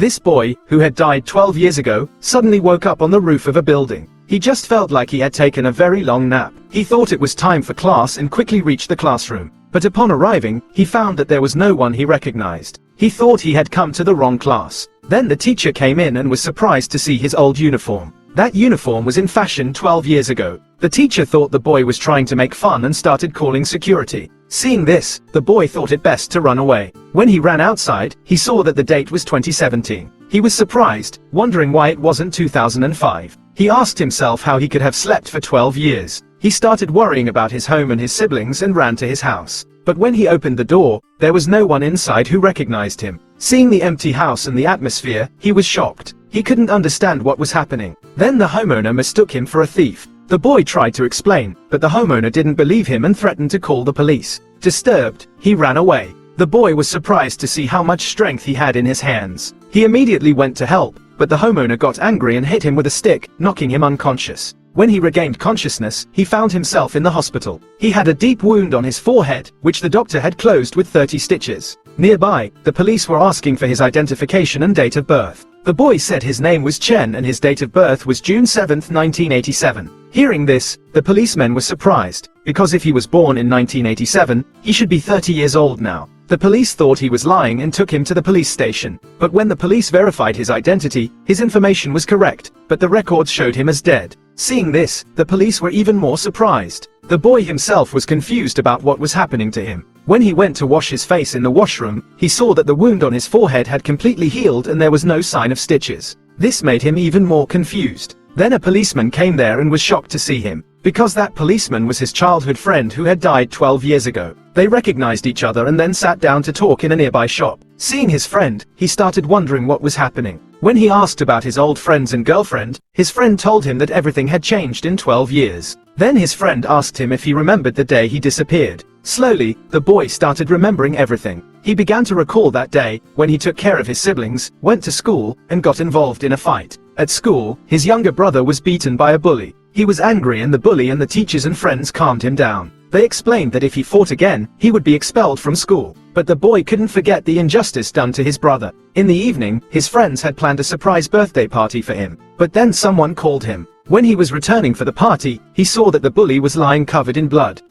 This boy, who had died 12 years ago, suddenly woke up on the roof of a building. He just felt like he had taken a very long nap. He thought it was time for class and quickly reached the classroom. But upon arriving, he found that there was no one he recognized. He thought he had come to the wrong class. Then the teacher came in and was surprised to see his old uniform. That uniform was in fashion 12 years ago. The teacher thought the boy was trying to make fun and started calling security. Seeing this, the boy thought it best to run away. When he ran outside, he saw that the date was 2017. He was surprised, wondering why it wasn't 2005. He asked himself how he could have slept for 12 years. He started worrying about his home and his siblings and ran to his house. But when he opened the door, there was no one inside who recognized him. Seeing the empty house and the atmosphere, he was shocked. He couldn't understand what was happening. Then the homeowner mistook him for a thief. The boy tried to explain, but the homeowner didn't believe him and threatened to call the police. Disturbed, he ran away. The boy was surprised to see how much strength he had in his hands. He immediately went to help, but the homeowner got angry and hit him with a stick, knocking him unconscious. When he regained consciousness, he found himself in the hospital. He had a deep wound on his forehead, which the doctor had closed with 30 stitches. Nearby, the police were asking for his identification and date of birth. The boy said his name was Chen and his date of birth was June 7, 1987. Hearing this, the policemen were surprised, because if he was born in 1987, he should be 30 years old now. The police thought he was lying and took him to the police station. But when the police verified his identity, his information was correct, but the records showed him as dead. Seeing this, the police were even more surprised. The boy himself was confused about what was happening to him. When he went to wash his face in the washroom, he saw that the wound on his forehead had completely healed and there was no sign of stitches. This made him even more confused. Then a policeman came there and was shocked to see him, because that policeman was his childhood friend who had died 12 years ago. They recognized each other and then sat down to talk in a nearby shop. Seeing his friend, he started wondering what was happening. When he asked about his old friends and girlfriend, his friend told him that everything had changed in 12 years. Then his friend asked him if he remembered the day he disappeared. Slowly, the boy started remembering everything. He began to recall that day, when he took care of his siblings, went to school, and got involved in a fight. At school, his younger brother was beaten by a bully. He was angry and the bully and the teachers and friends calmed him down. They explained that if he fought again, he would be expelled from school. But the boy couldn't forget the injustice done to his brother. In the evening, his friends had planned a surprise birthday party for him. But then someone called him. When he was returning for the party, he saw that the bully was lying covered in blood.